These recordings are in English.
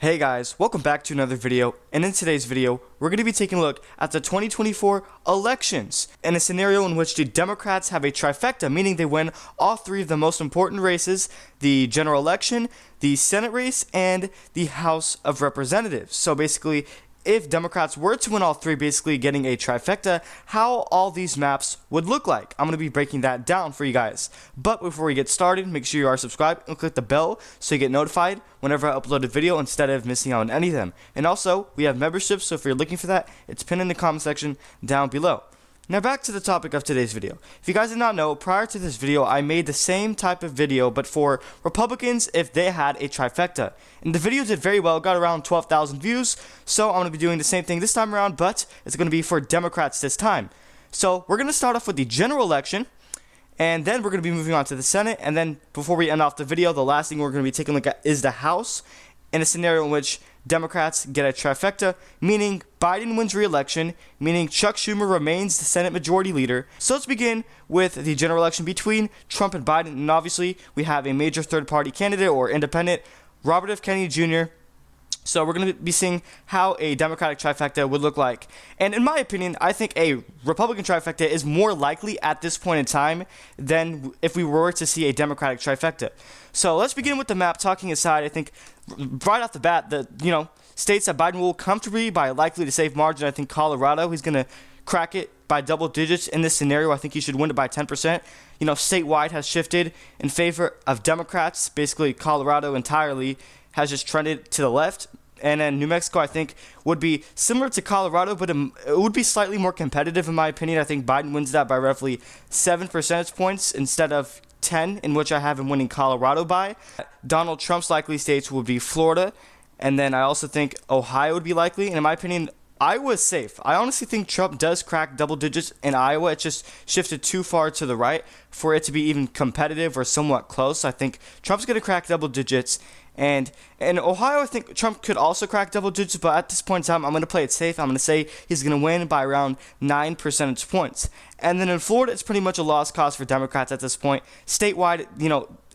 Hey guys, welcome back to another video, and in today's video, we're going to be taking a look at the 2024 elections in a scenario in which the Democrats have a trifecta, meaning they win all three of the most important races: the general election, the Senate race, and the House of Representatives. So basically, if Democrats were to win all three, basically getting a trifecta, how all these maps would look like. I'm going to be breaking that down for you guys. But before we get started, make sure you are subscribed and click the bell so you get notified whenever I upload a video instead of missing out on any of them. And also, we have memberships, so if you're looking for that, it's pinned in the comment section down below. Now back to the topic of today's video. If you guys did not know, prior to this video, I made the same type of video, but for Republicans if they had a trifecta. And the video did very well, got around 12,000 views, so I'm going to be doing the same thing this time around, but it's going to be for Democrats this time. So we're going to start off with the general election, and then we're going to be moving on to the Senate, and then before we end off the video, the last thing we're going to be taking a look at is the House, in a scenario in which Democrats get a trifecta, meaning Biden wins re-election, meaning Chuck Schumer remains the Senate Majority Leader. So let's begin with the general election between Trump and Biden, and obviously we have a major third-party candidate or independent, Robert F. Kennedy Jr., so we're going to be seeing how a Democratic trifecta would look like. And in my opinion, I think a Republican trifecta is more likely at this point in time than if we were to see a Democratic trifecta. So let's begin with the map. Talking aside, I think right off the bat, states that Biden will comfortably by a likely to safe margin. I think Colorado, he's going to crack it by double digits in this scenario. I think he should win it by 10%. Statewide has shifted in favor of Democrats. Basically, Colorado entirely has just trended to the left. And then New Mexico, I think, would be similar to Colorado, but it would be slightly more competitive, in my opinion. I think Biden wins that by roughly 7 percentage points instead of 10, in which I have him winning Colorado by. Donald Trump's likely states would be Florida, and then I also think Ohio would be likely. And in my opinion, Iowa is safe. I honestly think Trump does crack double digits in Iowa. It just shifted too far to the right for it to be even competitive or somewhat close. I think Trump's going to crack double digits. And in Ohio, I think Trump could also crack double digits, but at this point in time, I'm going to play it safe. I'm going to say he's going to win by around 9 percentage points. And then in Florida, it's pretty much a lost cause for Democrats at this point. Statewide,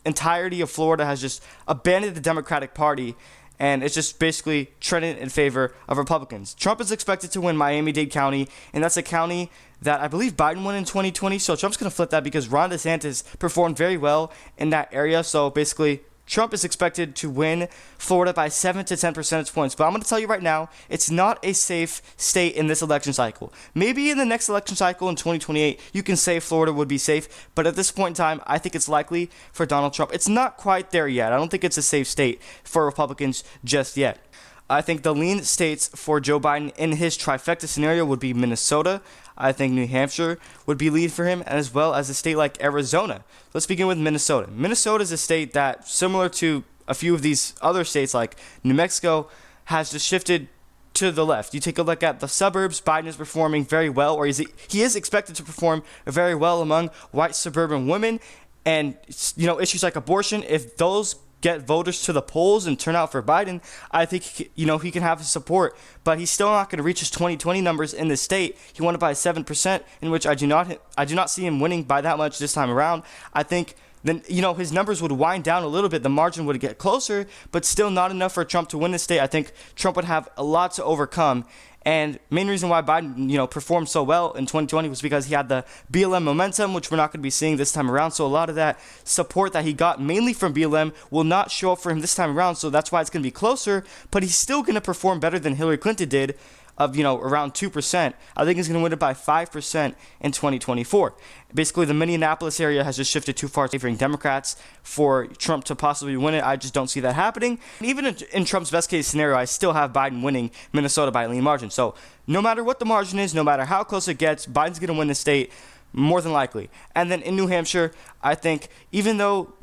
entirety of Florida has just abandoned the Democratic Party, and it's just basically trending in favor of Republicans. Trump is expected to win Miami-Dade County, and that's a county that I believe Biden won in 2020, so Trump's going to flip that because Ron DeSantis performed very well in that area. So basically, Trump is expected to win Florida by 7 to 10 percentage points. But I'm going to tell you right now, it's not a safe state in this election cycle. Maybe in the next election cycle in 2028, you can say Florida would be safe. But at this point in time, I think it's likely for Donald Trump. It's not quite there yet. I don't think it's a safe state for Republicans just yet. I think the lean states for Joe Biden in his trifecta scenario would be Minnesota. I think New Hampshire would be lead for him, as well as a state like Arizona. Let's begin with Minnesota. Minnesota is a state that, similar to a few of these other states like New Mexico, has just shifted to the left. You take a look at the suburbs, Biden is performing very well, or he is expected to perform very well among white suburban women. And, issues like abortion, if those get voters to the polls and turn out for Biden, I think he can have his support, but he's still not going to reach his 2020 numbers in the state. He won it by 7%, in which I do not see him winning by that much this time around. I think then his numbers would wind down a little bit. The margin would get closer, but still not enough for Trump to win the state. I think Trump would have a lot to overcome. And main reason why Biden, performed so well in 2020 was because he had the BLM momentum, which we're not going to be seeing this time around. So a lot of that support that he got mainly from BLM will not show up for him this time around. So that's why it's going to be closer, but he's still going to perform better than Hillary Clinton did of, around 2%. I think he's going to win it by 5% in 2024. Basically, the Minneapolis area has just shifted too far, favoring Democrats for Trump to possibly win it. I just don't see that happening. And even in Trump's best case scenario, I still have Biden winning Minnesota by a lean margin. So no matter what the margin is, no matter how close it gets, Biden's going to win the state more than likely. And then in New Hampshire, I think even though,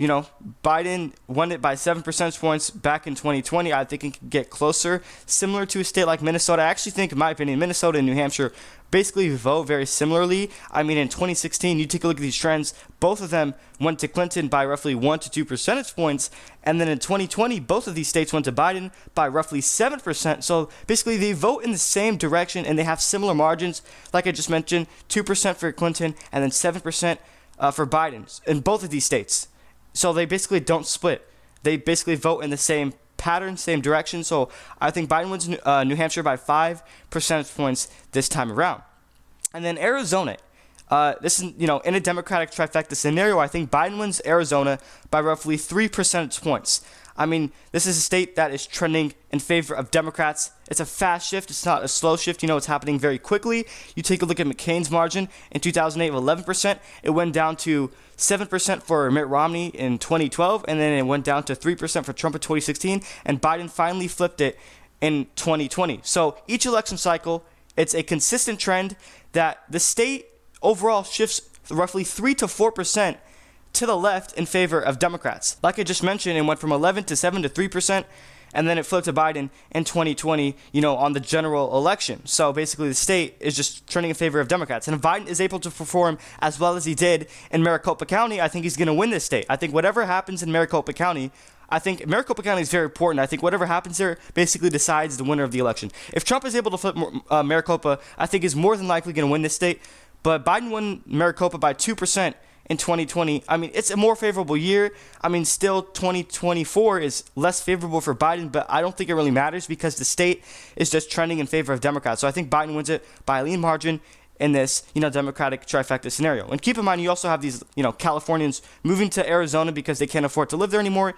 Biden won it by 7 percentage points back in 2020, I think it can get closer, similar to a state like Minnesota. I actually think, in my opinion, Minnesota and New Hampshire basically vote very similarly. I mean, in 2016, you take a look at these trends, both of them went to Clinton by roughly 1 to 2 percentage points. And then in 2020, both of these states went to Biden by roughly 7%. So basically, they vote in the same direction and they have similar margins. Like I just mentioned, 2% for Clinton and then 7% for Biden in both of these states. So they basically don't split. They basically vote in the same pattern, same direction. So I think Biden wins New Hampshire by 5 percentage points this time around. And then Arizona. This is, in a Democratic trifecta scenario, I think Biden wins Arizona by roughly 3 percentage points. I mean, this is a state that is trending in favor of Democrats. It's a fast shift. It's not a slow shift. It's happening very quickly. You take a look at McCain's margin in 2008 of 11%. It went down to 7% for Mitt Romney in 2012, and then it went down to 3% for Trump in 2016, and Biden finally flipped it in 2020. So each election cycle, it's a consistent trend that the state overall shifts roughly 3 to 4% to the left in favor of Democrats. Like I just mentioned, it went from 11 to 7 to 3%, and then it flipped to Biden in 2020, on the general election. So basically the state is just trending in favor of Democrats. And if Biden is able to perform as well as he did in Maricopa County, I think he's going to win this state. I think whatever happens in Maricopa County, I think Maricopa County is very important. I think whatever happens there basically decides the winner of the election. If Trump is able to flip Maricopa, I think he's more than likely going to win this state. But Biden won Maricopa by 2% in 2020. I mean, it's a more favorable year. I mean, still 2024 is less favorable for Biden, but I don't think it really matters because the state is just trending in favor of Democrats. So I think Biden wins it by a lean margin in this, Democratic trifecta scenario. And keep in mind, you also have these, Californians moving to Arizona because they can't afford to live there anymore.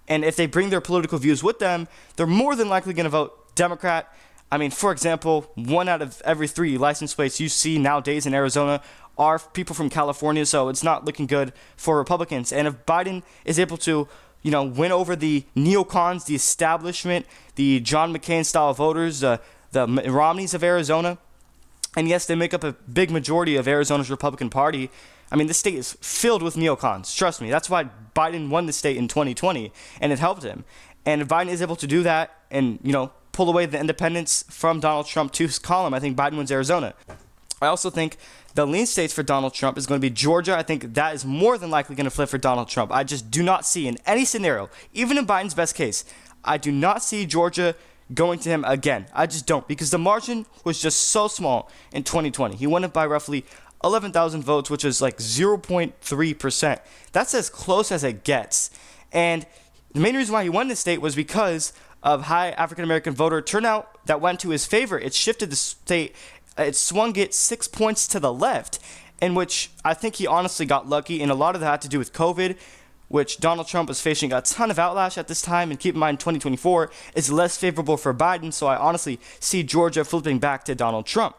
And if they bring their political views with them, they're more than likely going to vote Democrat. I mean, for example, 1 out of every 3 license plates you see nowadays in Arizona are people from California, so it's not looking good for Republicans. And if Biden is able to, win over the neocons, the establishment, the John McCain-style voters, the Romneys of Arizona, and yes, they make up a big majority of Arizona's Republican Party. I mean, this state is filled with neocons. Trust me. That's why Biden won the state in 2020, and it helped him. And if Biden is able to do that and, pull away the independents from Donald Trump to his column, I think Biden wins Arizona. I also think the lean states for Donald Trump is going to be Georgia. I think that is more than likely going to flip for Donald Trump. I just do not see in any scenario, even in Biden's best case, I do not see Georgia going to him again. I just don't, because the margin was just so small in 2020. He won it by roughly 11,000 votes, which is like 0.3%. That's as close as it gets. And the main reason why he won this state was because of high African-American voter turnout that went to his favor. It shifted the state. It swung it 6 points to the left, in which I think he honestly got lucky, and a lot of that had to do with COVID, which Donald Trump was facing a ton of outlash at this time, and keep in mind 2024 is less favorable for Biden, so I honestly see Georgia flipping back to Donald Trump.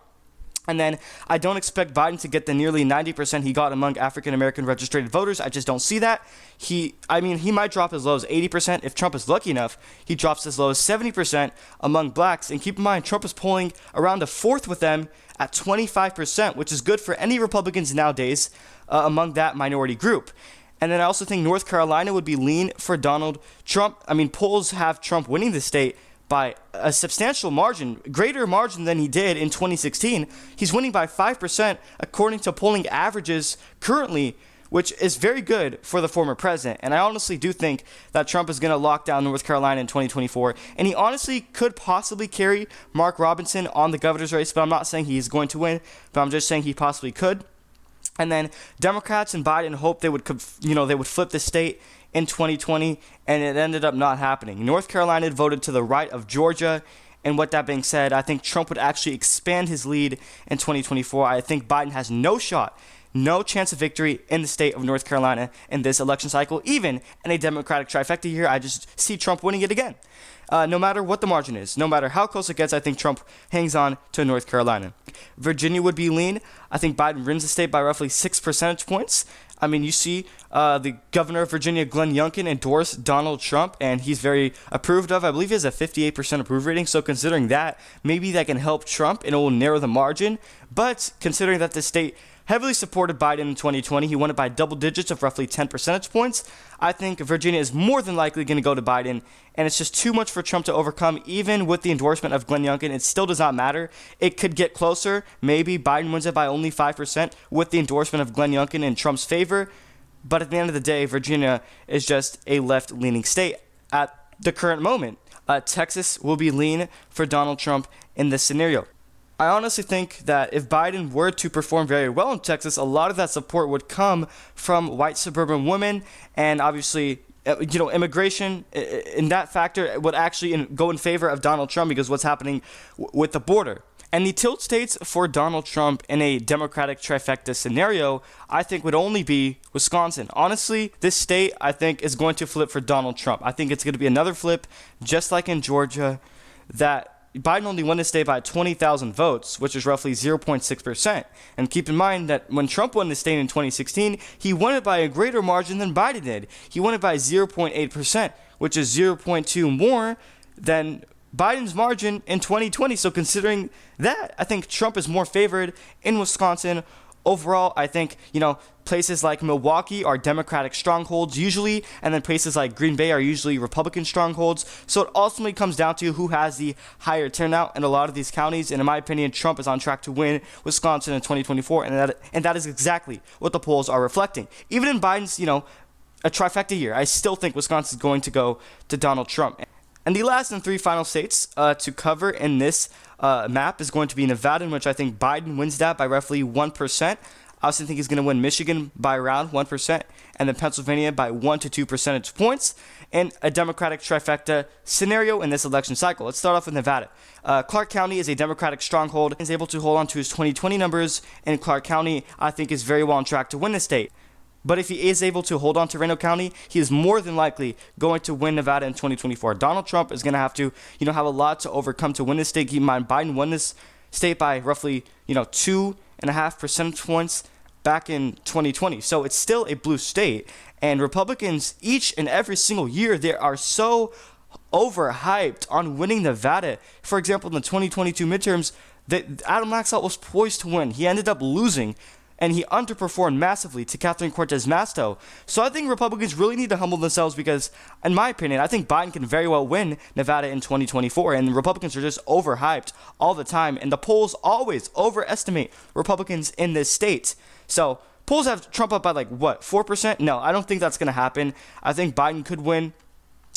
And then I don't expect Biden to get the nearly 90% he got among African-American registered voters. I just don't see that. He might drop as low as 80%. If Trump is lucky enough, he drops as low as 70% among blacks. And keep in mind, Trump is polling around a fourth with them at 25%, which is good for any Republicans nowadays among that minority group. And then I also think North Carolina would be lean for Donald Trump. I mean, polls have Trump winning the state by a substantial margin, greater margin than he did in 2016. He's winning by 5% according to polling averages currently, which is very good for the former president. And I honestly do think that Trump is going to lock down North Carolina in 2024. And he honestly could possibly carry Mark Robinson on the governor's race, but I'm not saying he's going to win, but I'm just saying he possibly could. And then Democrats and Biden hoped they would flip the state in 2020, and it ended up not happening. North Carolina voted to the right of Georgia, and with that being said, I think Trump would actually expand his lead in 2024. I think Biden has no chance of victory in the state of North Carolina in this election cycle, even in a Democratic trifecta year. I just see Trump winning it again. No matter what the margin is, no matter how close it gets, I think Trump hangs on to North Carolina. Virginia would be lean. I think Biden wins the state by roughly 6 percentage points. I mean, you see the governor of Virginia, Glenn Youngkin, endorse Donald Trump, and he's very approved of. I believe he has a 58% approve rating, so considering that, maybe that can help Trump, and it will narrow the margin. But considering that the state heavily supported Biden in 2020, he won it by double digits of roughly 10 percentage points. I think Virginia is more than likely going to go to Biden, and it's just too much for Trump to overcome. Even with the endorsement of Glenn Youngkin, it still does not matter. It could get closer. Maybe Biden wins it by only 5% with the endorsement of Glenn Youngkin in Trump's favor. But at the end of the day, Virginia is just a left-leaning state at the current moment. Texas will be lean for Donald Trump in this scenario. I honestly think that if Biden were to perform very well in Texas, a lot of that support would come from white suburban women, and obviously immigration in that factor would actually go in favor of Donald Trump because what's happening with the border. And the tilt states for Donald Trump in a Democratic trifecta scenario, I think, would only be Wisconsin. Honestly, this state, I think, is going to flip for Donald Trump. I think it's going to be another flip, just like in Georgia, that Biden only won the state by 20,000 votes, which is roughly 0.6%. And keep in mind that when Trump won the state in 2016, he won it by a greater margin than Biden did. He won it by 0.8%, which is 0.2 more than Biden's margin in 2020. So considering that, I think Trump is more favored in Wisconsin. Overall, I think, places like Milwaukee are Democratic strongholds usually, and then places like Green Bay are usually Republican strongholds. So it ultimately comes down to who has the higher turnout in a lot of these counties. And in my opinion, Trump is on track to win Wisconsin in 2024, and that is exactly what the polls are reflecting. Even in Biden's, a trifecta year, I still think Wisconsin is going to go to Donald Trump. And the last and three final states to cover in this map is going to be Nevada, in which I think Biden wins that by roughly 1%. I also think he's going to win Michigan by around 1%, and then Pennsylvania by 1 to 2 percentage points in a Democratic trifecta scenario in this election cycle. Let's start off with Nevada. Clark County is a Democratic stronghold. He's able to hold on to his 2020 numbers, and Clark County, I think, is very well on track to win the state. But if he is able to hold on to Reno County, he is more than likely going to win Nevada in 2024. Donald Trump is going to have to, have a lot to overcome to win this state. Keep in mind, Biden won this state by roughly, 2.5 percentage points back in 2020. So it's still a blue state. And Republicans, each and every single year, they are so overhyped on winning Nevada. For example, in the 2022 midterms, Adam Laxalt was poised to win. He ended up losing, and he underperformed massively to Catherine Cortez Masto. So I think Republicans really need to humble themselves because, in my opinion, I think Biden can very well win Nevada in 2024, and Republicans are just overhyped all the time, and the polls always overestimate Republicans in this state. So polls have Trump up by 4%? No, I don't think that's going to happen. I think Biden could win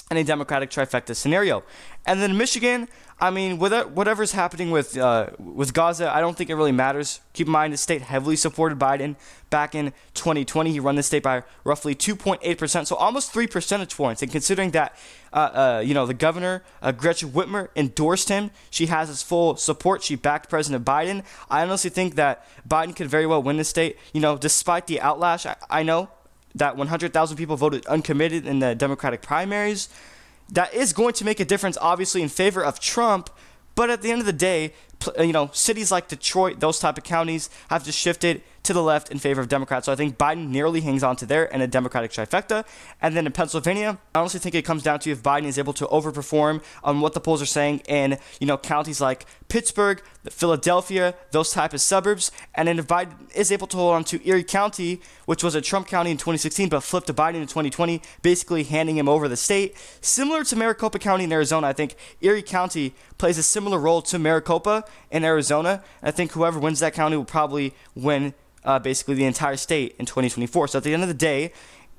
in a Democratic trifecta scenario. And then Michigan, whatever's happening with Gaza, I don't think it really matters. Keep in mind, the state heavily supported Biden back in 2020. He won the state by roughly 2.8%, so almost 3 percentage points. And considering that, the governor, Gretchen Whitmer, endorsed him, she has his full support. She backed President Biden. I honestly think that Biden could very well win the state. Despite the outlash, I know that 100,000 people voted uncommitted in the Democratic primaries. That is going to make a difference, obviously, in favor of Trump. But at the end of the day, cities like Detroit, those type of counties, have just shifted to the left in favor of Democrats. So I think Biden nearly hangs on to there in a Democratic trifecta. And then in Pennsylvania, I honestly think it comes down to if Biden is able to overperform on what the polls are saying in, counties like Pittsburgh, Philadelphia, those type of suburbs. And then if Biden is able to hold on to Erie County, which was a Trump county in 2016, but flipped to Biden in 2020, basically handing him over the state. Similar to Maricopa County in Arizona, I think Erie County plays a similar role to Maricopa in Arizona. I think whoever wins that county will probably win basically the entire state in 2024. So at the end of the day,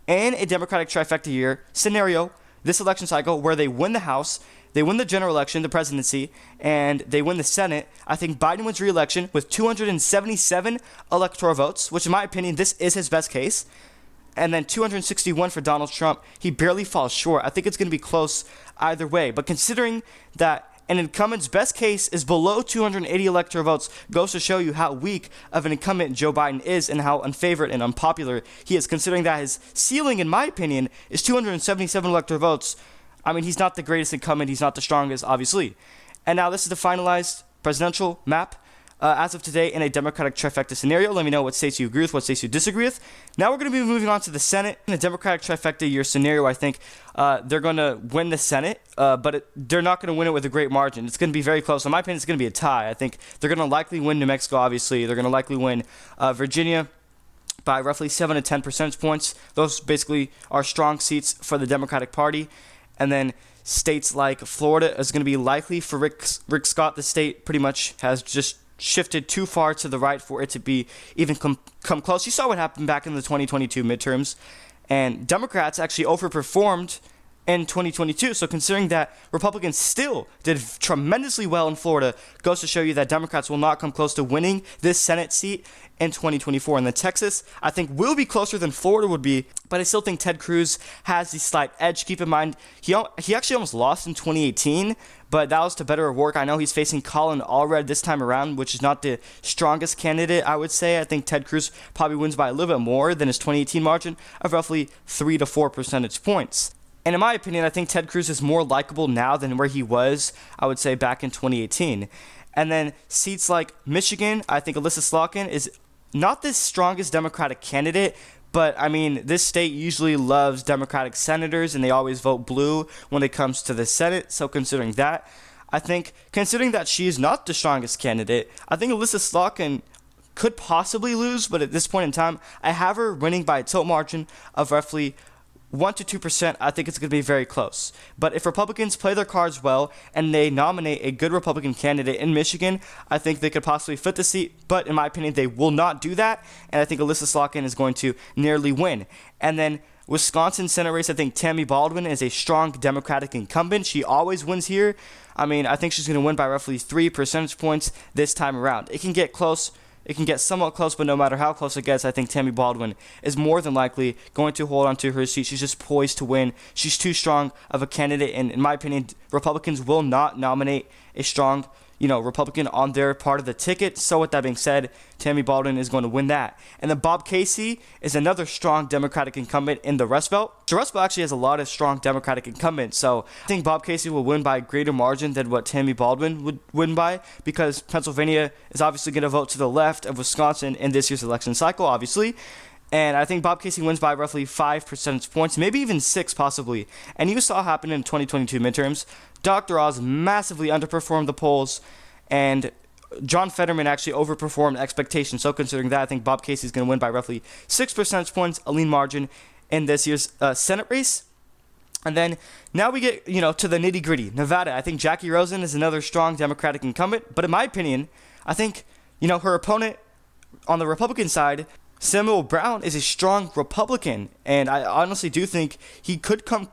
in a Democratic trifecta year scenario, this election cycle where they win the House, they win the general election, the presidency, and they win the Senate, I think Biden wins re-election with 277 electoral votes, which in my opinion, this is his best case. And then 261 for Donald Trump. He barely falls short. I think it's going to be close either way. But considering that an incumbent's best case is below 280 electoral votes, goes to show you how weak of an incumbent Joe Biden is and how unfavored and unpopular he is, considering that his ceiling, in my opinion, is 277 electoral votes. He's not the greatest incumbent. He's not the strongest, obviously. And now this is the finalized presidential map as of today in a Democratic trifecta scenario. Let me know what states you agree with, what states you disagree with. Now we're going to be moving on to the Senate. In a Democratic trifecta year scenario, I think they're going to win the Senate, but they're not going to win it with a great margin. It's going to be very close. In my opinion, it's going to be a tie. I think they're going to likely win New Mexico, obviously. They're going to likely win Virginia by roughly 7 to 10 percentage points. Those basically are strong seats for the Democratic Party. And then states like Florida is going to be likely for Rick Scott. The state pretty much has just shifted too far to the right for it to be even come close. You saw what happened back in the 2022 midterms, and Democrats actually overperformed in 2022. So considering that Republicans still did tremendously well in Florida, goes to show you that Democrats will not come close to winning this Senate seat in 2024. And then Texas, I think, will be closer than Florida would be, but I still think Ted Cruz has the slight edge. Keep in mind, he actually almost lost in 2018, but that was to better work. I know he's facing Colin Allred this time around, which is not the strongest candidate, I would say. I think Ted Cruz probably wins by a little bit more than his 2018 margin of roughly 3 to 4 percentage points. And in my opinion, I think Ted Cruz is more likable now than where he was, I would say, back in 2018. And then seats like Michigan, I think Alyssa Slotkin is not the strongest Democratic candidate, but I mean, this state usually loves Democratic senators, and they always vote blue when it comes to the Senate. So considering that, I think, considering that she is not the strongest candidate, I think Alyssa Slotkin could possibly lose, but at this point in time, I have her winning by a tilt margin of roughly 1 to 2%. I think it's going to be very close. But if Republicans play their cards well and they nominate a good Republican candidate in Michigan, I think they could possibly flip the seat. But in my opinion, they will not do that. And I think Alyssa Slotkin is going to nearly win. And then Wisconsin Senate race, I think Tammy Baldwin is a strong Democratic incumbent. She always wins here. I mean, I think she's going to win by roughly 3 percentage points this time around. It can get close. It can get somewhat close, but no matter how close it gets, I think Tammy Baldwin is more than likely going to hold on to her seat. She's just poised to win. She's too strong of a candidate, and in my opinion, Republicans will not nominate a strong, Republican on their part of the ticket. So with that being said, Tammy Baldwin is going to win that. And then Bob Casey is another strong Democratic incumbent in the Rust Belt. The Rust Belt actually has a lot of strong Democratic incumbents, so I think Bob Casey will win by a greater margin than what Tammy Baldwin would win by, because Pennsylvania is obviously going to vote to the left of Wisconsin in this year's election cycle, obviously. And I think Bob Casey wins by roughly 5 percentage points, maybe even 6 possibly. And you saw happen in 2022 midterms. Dr. Oz massively underperformed the polls, and John Fetterman actually overperformed expectations. So considering that, I think Bob Casey is going to win by roughly 6 percentage points, a lean margin in this year's Senate race. And then now we get, to the nitty gritty. Nevada, I think Jackie Rosen is another strong Democratic incumbent. But in my opinion, I think, her opponent on the Republican side, Samuel Brown, is a strong Republican, and I honestly do think he could come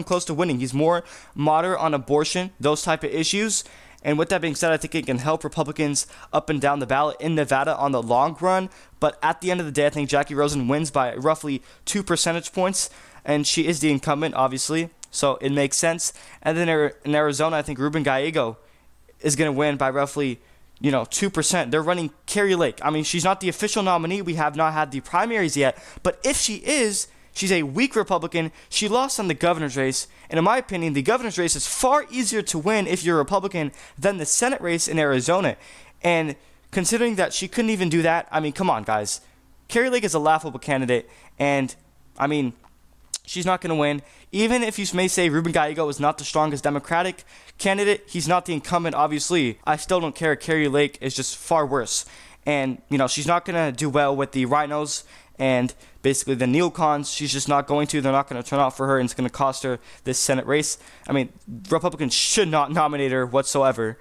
close to winning. He's more moderate on abortion, those type of issues. And with that being said, I think it can help Republicans up and down the ballot in Nevada on the long run. But at the end of the day, I think Jackie Rosen wins by roughly 2 percentage points, and she is the incumbent, obviously, so it makes sense. And then in Arizona, I think Ruben Gallego is going to win by roughly 2%. They're running Carrie Lake. I mean, she's not the official nominee. We have not had the primaries yet. But if she is, she's a weak Republican. She lost on the governor's race. And in my opinion, the governor's race is far easier to win if you're a Republican than the Senate race in Arizona. And considering that she couldn't even do that, I mean, come on, guys. Carrie Lake is a laughable candidate. And, I mean, she's not going to win. Even if you may say Ruben Gallego is not the strongest Democratic candidate, he's not the incumbent, obviously. I still don't care. Carrie Lake is just far worse. And, she's not going to do well with the rhinos and basically the neocons. She's just not going to. They're not going to turn out for her, and it's going to cost her this Senate race. I mean, Republicans should not nominate her whatsoever.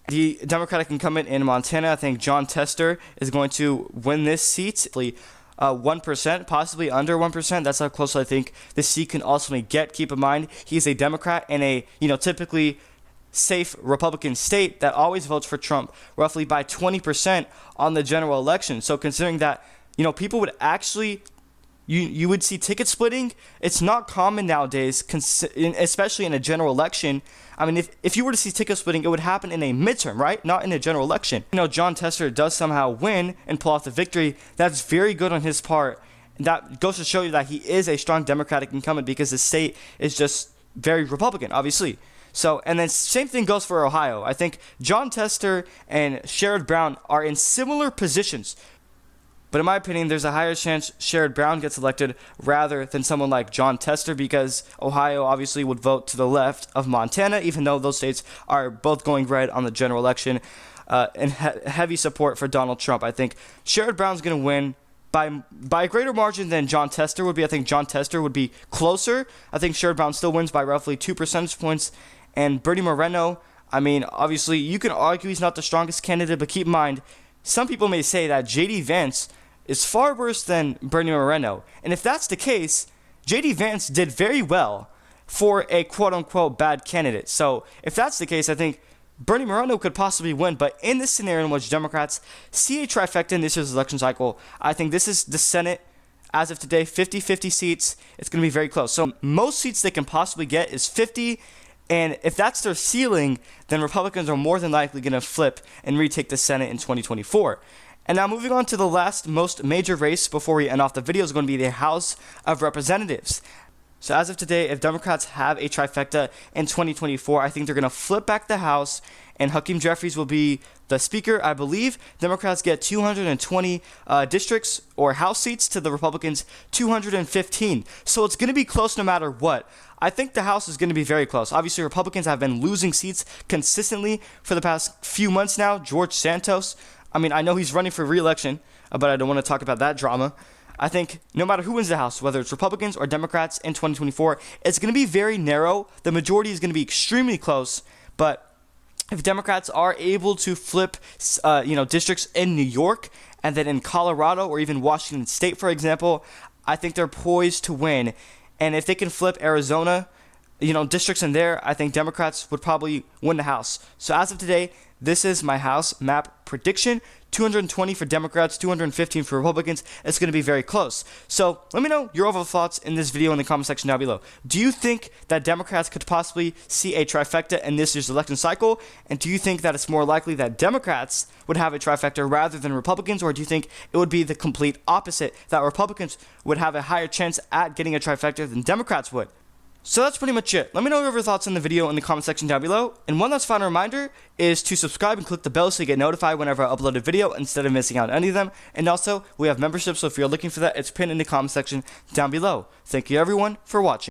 The Democratic incumbent in Montana, I think John Tester, is going to win this seat. 1%, possibly under 1%. That's how close I think the seat can ultimately get. Keep in mind, he's a Democrat in a, typically safe Republican state that always votes for Trump roughly by 20% on the general election. So considering that, people would actually, you would see ticket splitting. It's not common nowadays, especially in a general election. I mean, if you were to see ticket splitting, it would happen in a midterm, right? Not in a general election. John Tester does somehow win and pull off the victory. That's very good on his part. That goes to show you that he is a strong Democratic incumbent, because the state is just very Republican, obviously. So, and then same thing goes for Ohio. I think John Tester and Sherrod Brown are in similar positions. But in my opinion, there's a higher chance Sherrod Brown gets elected rather than someone like John Tester, because Ohio obviously would vote to the left of Montana, even though those states are both going red on the general election, and heavy support for Donald Trump. I think Sherrod Brown's going to win by a greater margin than John Tester would be. I think John Tester would be closer. I think Sherrod Brown still wins by roughly 2 percentage points. And Bernie Moreno, I mean, obviously, you can argue he's not the strongest candidate, but keep in mind, some people may say that J.D. Vance is far worse than Bernie Moreno. And if that's the case, J.D. Vance did very well for a quote-unquote bad candidate. So if that's the case, I think Bernie Moreno could possibly win. But in this scenario in which Democrats see a trifecta in this year's election cycle, I think this is the Senate. As of today, 50-50 seats. It's going to be very close. So most seats they can possibly get is 50. And if that's their ceiling, then Republicans are more than likely going to flip and retake the Senate in 2024. And now moving on to the last most major race before we end off the video is going to be the House of Representatives. So as of today, if Democrats have a trifecta in 2024, I think they're going to flip back the House, and Hakeem Jeffries will be the Speaker. I believe Democrats get 220 districts or House seats to the Republicans 215. So it's going to be close no matter what. I think the House is going to be very close. Obviously, Republicans have been losing seats consistently for the past few months now. George Santos, I mean, I know he's running for re-election, but I don't want to talk about that drama. I think no matter who wins the House, whether it's Republicans or Democrats in 2024, it's going to be very narrow. The majority is going to be extremely close. But if Democrats are able to flip, districts in New York and then in Colorado or even Washington State, for example, I think they're poised to win. And if they can flip Arizona, districts in there, I think Democrats would probably win the House. So as of today, this is my House map prediction. 220 for Democrats, 215 for Republicans. It's going to be very close. So let me know your overall thoughts in this video in the comment section down below. Do you think that Democrats could possibly see a trifecta in this year's election cycle? And do you think that it's more likely that Democrats would have a trifecta rather than Republicans? Or do you think it would be the complete opposite, that Republicans would have a higher chance at getting a trifecta than Democrats would? So that's pretty much it. Let me know your thoughts in the video in the comment section down below. And one last final reminder is to subscribe and click the bell so you get notified whenever I upload a video instead of missing out on any of them. And also, we have memberships, so if you're looking for that, it's pinned in the comment section down below. Thank you everyone for watching.